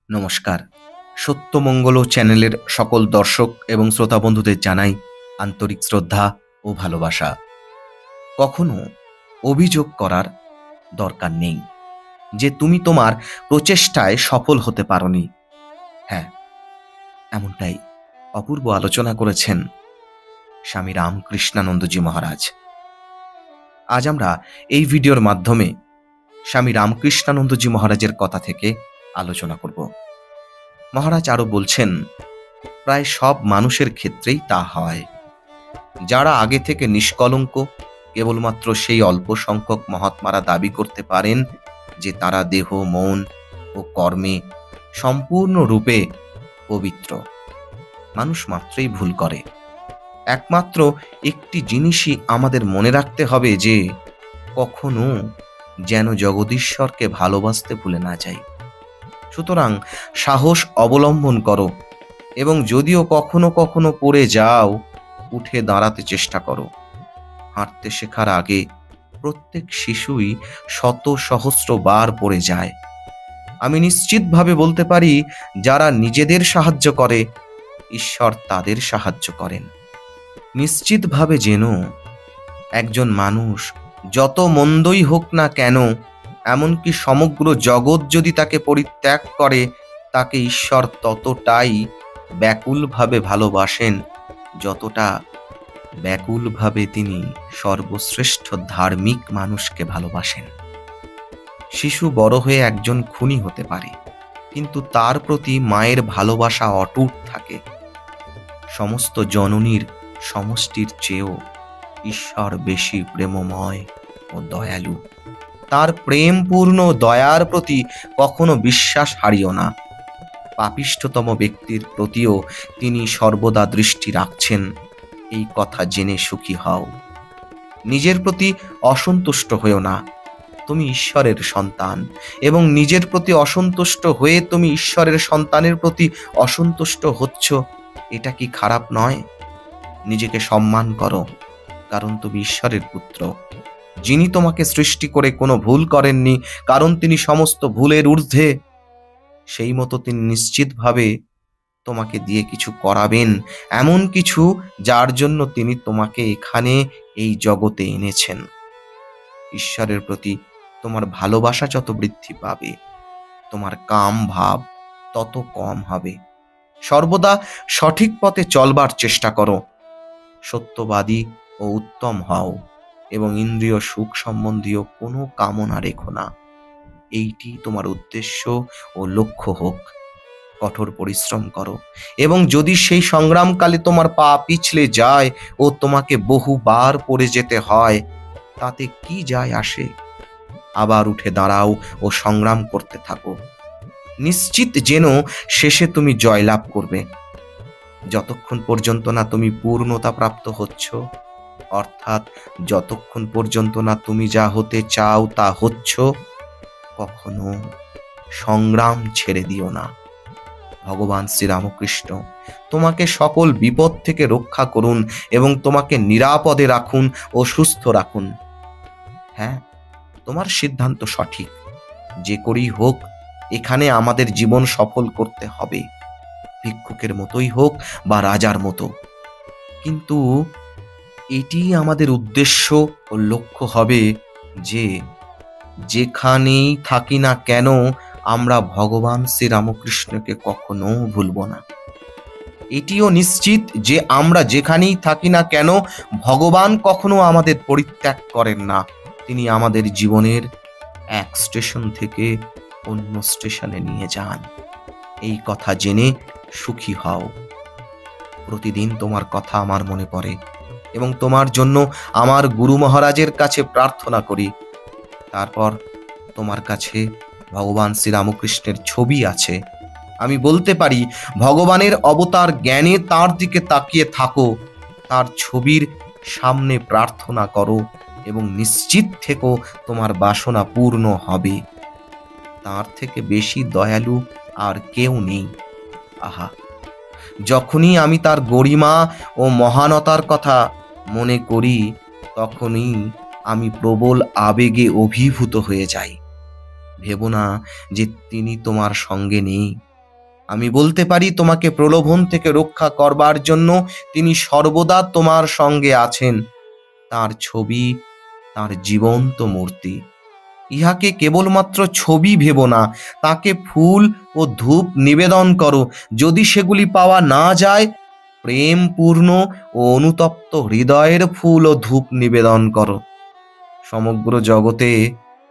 নমস্কার। সত্যমঙ্গল চ্যানেলের সকল দর্শক এবং শ্রোতা বন্ধুদের জানাই আন্তরিক শ্রদ্ধা ও ভালোবাসা। কখনো অভিযোগ করার দরকার নেই যে তুমি তোমার প্রচেষ্টায় সফল হতে পারোনি। হ্যাঁ, এমনটাই অপূর্ব আলোচনা করেছেন স্বামী রামকৃষ্ণানন্দজি মহারাজ। আজ আমরা এই ভিডিওর মাধ্যমে স্বামী রামকৃষ্ণানন্দজি মহারাজের কথা থেকে আলোচনা করব। মহারাজ আরো বলছেন, প্রায় সব মানুষের ক্ষেত্রেই তা হয়। যারা আগে থেকে নিষ্কলঙ্ক, কেবলমাত্র সেই অল্প সংখ্যক মহাত্মারা দাবি করতে পারেন যে তারা দেহ, মন ও কর্মে সম্পূর্ণরূপে পবিত্র। মানুষ মাত্রই ভুল করে। একমাত্র একটি জিনিসই আমাদের মনে রাখতে হবে, যে কখনো যেন জগদীশ্বরকে ভালোবাসতে ভুলে না যাই। সুতরাং সাহস অবলম্বন করো, এবং যদিও কখনো কখনো পড়ে যাও, উঠে দাঁড়াতে চেষ্টা করো। হাঁটতে শেখার আগে প্রত্যেক শিশুই শত সহস্র বার পড়ে যায়। আমি নিশ্চিতভাবে বলতে পারি, যারা নিজেদের সাহায্য করে, ঈশ্বর তাদের সাহায্য করেন। নিশ্চিতভাবে যেন একজন মানুষ যত মন্দই হোক না কেন, এমনকি সমগ্র জগৎ যদি তাকে পরিত্যাগ করে, তাকে ঈশ্বর ততটাই ব্যাকুলভাবে ভালোবাসেন যতটা ব্যাকুলভাবে তিনি সর্বশ্রেষ্ঠ ধার্মিক মানুষকে ভালোবাসেন। শিশু বড় হয়ে একজন খুনি হতে পারে, কিন্তু তার প্রতি মায়ের ভালোবাসা অটুট থাকে। সমস্ত জননীর সমষ্টির চেয়েও ঈশ্বর বেশি প্রেমময় ও দয়ালু। তার প্রেমপূর্ণ দয়ার প্রতি কখনো বিশ্বাস হারিও না। পাপিষ্ঠতম ব্যক্তির প্রতিও তিনি সর্বদা দৃষ্টি রাখছেন, এই কথা জেনে সুখী হও। নিজের প্রতি অসন্তুষ্ট হয়েও না। তুমি ঈশ্বরের সন্তান, এবং নিজের প্রতি অসন্তুষ্ট হয়ে তুমি ঈশ্বরের সন্তানের প্রতি অসন্তুষ্ট হচ্ছ, এটা কি খারাপ নয়? নিজেকে সম্মান করো, কারণ তুমি ঈশ্বরের পুত্র। যিনি তোমাকে সৃষ্টি করে কোনো ভুল করেননি, কারণ তিনি সমস্ত ভুলের ঊর্ধ্বে। সেই মতো তিনি নিশ্চিতভাবে তোমাকে দিয়ে কিছু করাবেন, এমন কিছু যার জন্য তিনি তোমাকে এখানে এই জগতে এনেছেন। ঈশ্বরের প্রতি তোমার ভালোবাসা যত বৃদ্ধি পাবে, তোমার কাম ভাব তত কম হবে। সর্বদা সঠিক পথে চলবার চেষ্টা করো। সত্যবাদী ও উত্তম হও, এবং ইন্দ্রিয় সুখ সম্বন্ধীয় কোনো কামনা রেখো না। এইটি তোমার উদ্দেশ্য ও লক্ষ্য হোক। কঠোর পরিশ্রম করো, এবং যদি সেই সংগ্রামকালে তোমার পা পিছলে যায় ও তোমাকে বহুবার পড়ে যেতে হয়, তাতে কি যায় আসে? আবার উঠে দাঁড়াও ও সংগ্রাম করতে থাকো। নিশ্চিত যেন শেষে তুমি জয়লাভ করবে। যতক্ষণ পর্যন্ত না তুমি পূর্ণতা প্রাপ্ত হচ্ছ, অর্থাৎ যতক্ষণ পর্যন্ত না তুমি যা হতে চাও তা হচ্ছ, কখনো সংগ্রাম ছেড়ে দিও না। ভগবান শ্রীরামকৃষ্ণ তোমাকে সকল বিপদ থেকে রক্ষা করুন, এবং তোমাকে নিরাপদে রাখুন ও সুস্থ রাখুন। হ্যাঁ, তোমার সিদ্ধান্ত সঠিক। যে করেই হোক, এখানে আমাদের জীবন সফল করতে হবে, ভিক্ষুকের মতোই হোক বা রাজার মতো। কিন্তু এটি আমাদের উদ্দেশ্য ও লক্ষ্য হবে যে যেখানেই থাকি না কেন, আমরা ভগবান শ্রীরামকৃষ্ণকে কখনো ভুলব না। এটিও নিশ্চিত যে আমরা যেখানেই থাকি না কেন, ভগবান কখনো আমাদের পরিত্যাগ করেন না। তিনি আমাদের জীবনের এক স্টেশন থেকে অন্য স্টেশনে নিয়ে যান। এই কথা জেনে সুখী হও। প্রতিদিন তোমার কথা আমার মনে পড়ে, এবং তোমার জন্য আমার গুরু মহারাজের কাছে প্রার্থনা করি। তারপর তোমার কাছে ভগবান শ্রীরামকৃষ্ণের ছবি আছে। আমি বলতে পারি, ভগবানের অবতার জ্ঞানে তার দিকে তাকিয়ে থাকো, তার ছবির সামনে প্রার্থনা করো, এবং নিশ্চিত থেকো তোমার বাসনা পূর্ণ হবে। তার থেকে বেশি দয়ালু আর কেউ নেই। আহা, যখনই আমি তার গরিমা ও মহানতার কথা মনে করি, তখনই আমি প্রবল আবেগে অভিভূত হয়ে যাই। ভেবো না যে তিনি তোমার সঙ্গে নেই। আমি বলতে পারি, তোমাকে প্রলোভন থেকে রক্ষা করবার জন্য তিনি সর্বদা তোমার সঙ্গে আছেন। তার ছবি, তার জীবন্ত মূর্তি। ইহাকে কেবলমাত্র ছবি ভেবো না, তাকে ফুল ও ধূপ নিবেদন করো। যদি সেগুলি পাওয়া না যায়, প্রেমপূর্ণ ও অনুতপ্ত হৃদয়ের ফুল ও ধূপ নিবেদন করো। সমগ্র জগতে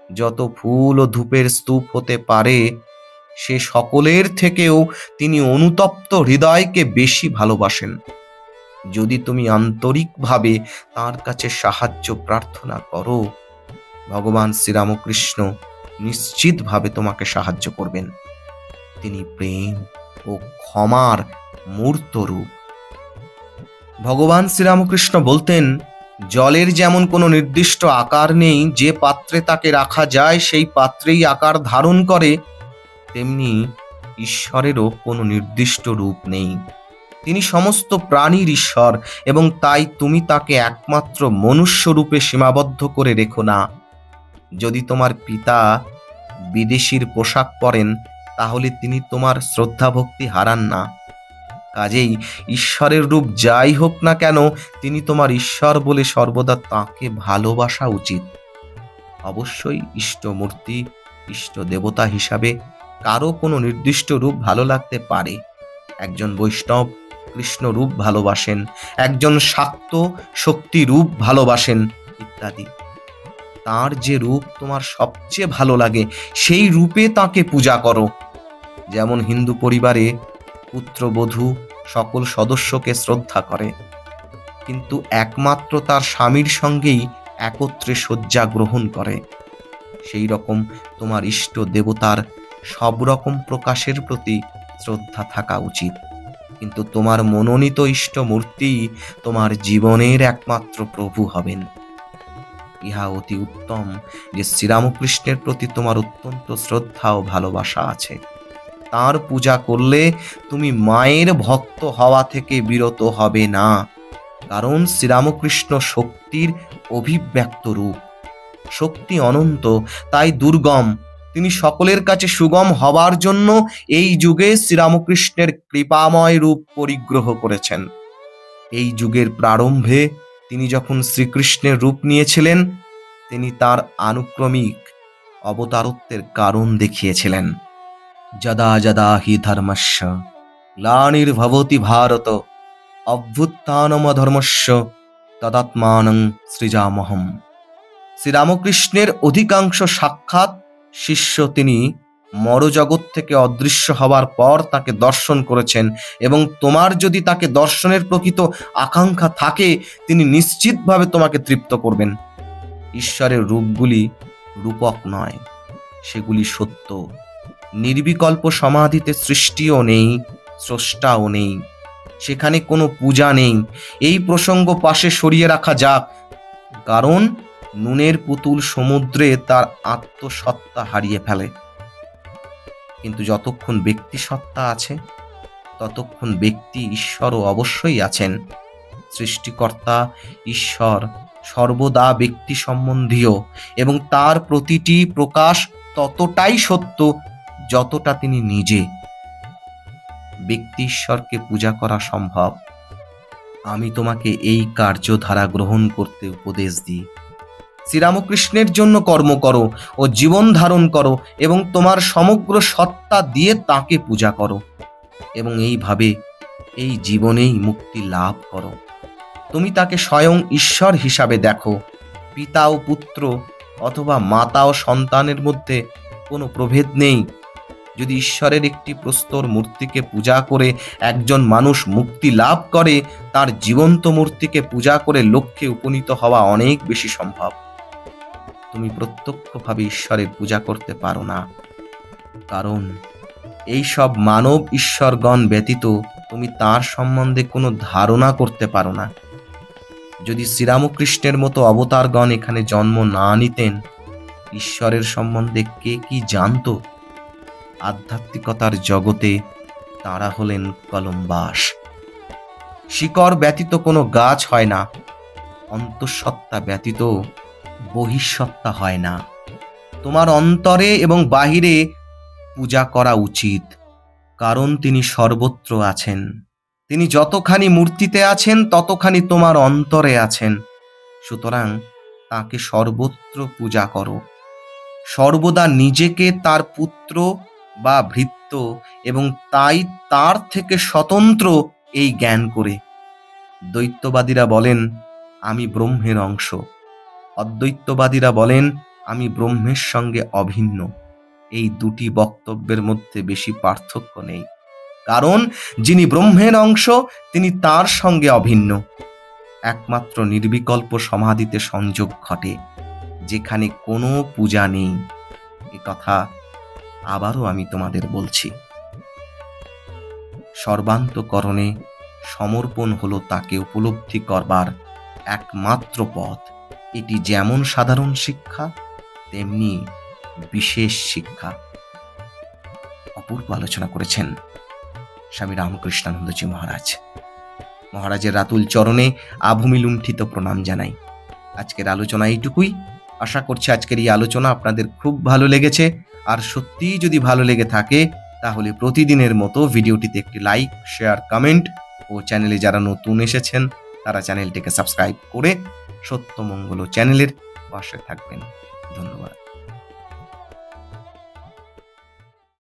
যত ফুল ও ধূপের স্তূপ হতে পারে, সে সকলের থেকেও তিনি অনুতপ্ত হৃদয়কে বেশি ভালোবাসেন। যদি তুমি আন্তরিকভাবে তার কাছে সাহায্য প্রার্থনা করো, ভগবান শ্রীরামকৃষ্ণ নিশ্চিতভাবে তোমাকে সাহায্য করবেন। তিনি প্রেম ও ক্ষমার মূর্ত রূপ। ভগবান শ্রীরামকৃষ্ণ বলতেন, জলের যেমন কোনো নির্দিষ্ট আকার নেই, যে পাত্রে তাকে রাখা যায় সেই পাত্রেই আকার ধারণ করে, তেমনি ঈশ্বরেরও কোনো নির্দিষ্ট রূপ নেই। তিনি সমস্ত প্রাণীর ঈশ্বর, এবং তাই তুমি তাকে একমাত্র মনুষ্য রূপে সীমাবদ্ধ করে রেখো না। যদি তোমার পিতা বিদেশির পোশাক পরেন, তাহলে তিনি তোমার শ্রদ্ধা ভক্তি হারান না। কাজেই ঈশ্বরের রূপ যাই হোক না কেন, তিনি তোমার ঈশ্বর বলে সর্বদা তাঁকে ভালোবাসা উচিত। অবশ্যই ইষ্টমূর্তি, ইষ্ট দেবতা হিসাবে কারো কোনো নির্দিষ্ট রূপ ভালো লাগতে পারে। একজন বৈষ্ণব কৃষ্ণ রূপ ভালোবাসেন, একজন শাক্ত শক্তি রূপ ভালোবাসেন, ইত্যাদি। তার যে রূপ তোমার সবচেয়ে ভালো লাগে, সেই রূপে তাকে পূজা করো। যেমন হিন্দু পরিবারে পুত্রবধূ সকল সদস্যকে শ্রদ্ধা করে, কিন্তু একমাত্র তার স্বামীর সঙ্গেই একত্রে শয্যা গ্রহণ করে, সেই রকম তোমার ইষ্ট দেবতার সব রকম প্রকাশের প্রতি শ্রদ্ধা থাকা উচিত। কিন্তু তোমার মনোনীত ইষ্ট মূর্তি তোমার জীবনের একমাত্র প্রভু হবেন। ইহা অতি উত্তম যে শ্রীরামকৃষ্ণের প্রতি তোমার অত্যন্ত শ্রদ্ধা ও ভালোবাসা আছে। তাঁর পূজা করলে তুমি মায়ের ভক্ত হওয়া থেকে বিরত হবে না, কারণ শ্রীরামকৃষ্ণ শক্তির অভিব্যক্ত রূপ। শক্তি অনন্ত, তাই দুর্গম। তিনি সকলের কাছে সুগম হবার জন্য এই যুগে শ্রীরামকৃষ্ণের কৃপাময় রূপ পরিগ্রহ করেছেন। এই যুগের প্রারম্ভে তিনি যখন শ্রীকৃষ্ণের রূপ নিয়েছিলেন, তিনি তার আনুক্রমিক অবতারত্বের কারণ দেখিয়েছিলেন। যদা যদা হি ধর্মস্য গ্লানির্ভবতি ভারত অভ্যুত্থানমধর্মস্য তদাত্মানং সৃজামহম। শ্রীরামকৃষ্ণের অধিকাংশ সাক্ষাৎ শিষ্য তিনি মরজগৎ থেকে অদৃশ্য হবার পর তাকে দর্শন করেছেন, এবং তোমার যদি তাকে দর্শনের প্রকৃত আকাঙ্ক্ষা থাকে, তিনি নিশ্চিতভাবে তোমাকে তৃপ্ত করবেন। ঈশ্বরের রূপগুলি রূপক নয়, সেগুলি সত্য। নির্বিকল্প সমাধিতে সৃষ্টিও নেই, স্রষ্টাও নেই, সেখানে কোনো পূজা নেই। এই প্রসঙ্গ পাশে সরিয়ে রাখা যাক, কারণ নুনের পুতুল সমুদ্রে তার আত্মসত্তা হারিয়ে ফেলে। কিন্তু যতক্ষণ ব্যক্তি সত্তা আছে, ততক্ষণ ব্যক্তি ঈশ্বরও অবশ্যই আছেন। সৃষ্টিকর্তা ঈশ্বর সর্বদা ব্যক্তি সম্বন্ধীয়, এবং তার প্রতিটি প্রকাশ ততটাই সত্য যতটা তিনি নিজে। ব্যক্তি ঈশ্বরকে পূজা করা সম্ভব। আমি তোমাকে এই কার্যধারা গ্রহণ করতে উপদেশ দিই। শ্রীরামকৃষ্ণের জন্য কর্ম করো ও জীবন ধারণ করো, এবং তোমার সমগ্র সত্তা দিয়ে তাকে পূজা করো, এবং এইভাবে এই জীবনেই মুক্তি লাভ করো। তুমি তাকে স্বয়ং ঈশ্বর হিসাবে দেখো। পিতা ও পুত্র অথবা মাতা ও সন্তানের মধ্যে কোনো প্রভেদ নেই। যদি ঈশ্বরের একটি প্রস্তর মূর্তিকে পূজা করে একজন মানুষ মুক্তি লাভ করে, তার জীবন্ত মূর্তিকে পূজা করে লক্ষ্যে উপনীত হওয়া অনেক বেশি সম্ভব। তুমি প্রত্যক্ষভাবে ঈশ্বরের পূজা করতে পারো না, কারণ এই সব মানব ঈশ্বরগণ ব্যতীত তুমি তার সম্বন্ধে কোনো ধারণা করতে পারো না। যদি শ্রীরামকৃষ্ণের মতো অবতারগণ এখানে জন্ম না নিতেন, ঈশ্বরের সম্বন্ধে কে কি জানত? আধ্যাত্মিকতার জগতে তারা হলেন কলমবাস। শিকড় ব্যতীত কোনো গাছ হয় না, অন্তঃসত্ত্বা ব্যতীত বহিঃসত্ত্বা হয় না। তোমার অন্তরে এবং বাহিরে পূজা করা উচিত। কারণ তিনি সর্বত্র আছেন। তিনি যতখানি মূর্তিতে আছেন ততখানি তোমার অন্তরে আছেন। সুতরাং তাকে সর্বত্র পূজা করো। সর্বদা নিজেকে তার পুত্র বা ভৃত্য এবং তাই তার থেকে স্বতন্ত্র এই জ্ঞান করে। দ্বৈতবাদীরা বলেন আমি ব্রহ্মের অংশ, অদ্বৈতবাদীরা বলেন আমি ব্রহ্মের সঙ্গে অভিন্ন। এই দুটি বক্তব্যের মধ্যে বেশি পার্থক্য নেই, কারণ যিনি ব্রহ্মের অংশ তিনি তার সঙ্গে অভিন্ন। একমাত্র নির্বিকল্প সমাধিতে সংযোগ ঘটে, যেখানে কোনো পূজা নেই। এ কথা আবারও আমি তোমাদের বলছি। সর্বান্তকরণে সমর্পণ হলো তাকে উপলব্ধি করবার একমাত্র পথ। এটি যেমন সাধারণ শিক্ষা তেমনি বিশেষ শিক্ষা। অপূর্ব আলোচনা করেছেন স্বামী রামকৃষ্ণানন্দজি মহারাজ। মহারাজের রাতুল চরণে আভূমি লুণ্ঠিত প্রণাম জানাই। আজকের আলোচনা এইটুকুই। আশা করছি আজকের এই আলোচনা আপনাদের খুব ভালো লেগেছে। আর সত্যিই যদি ভালো লেগে থাকে তাহলে প্রতিদিনের মতো ভিডিওটিতে একটি লাইক, শেয়ার, কমেন্ট ও চ্যানেলে যারা নতুন এসেছেন তারা চ্যানেলটিকে সাবস্ক্রাইব করে সত্যমঙ্গল চ্যানেলের পাশে থাকবেন। ধন্যবাদ।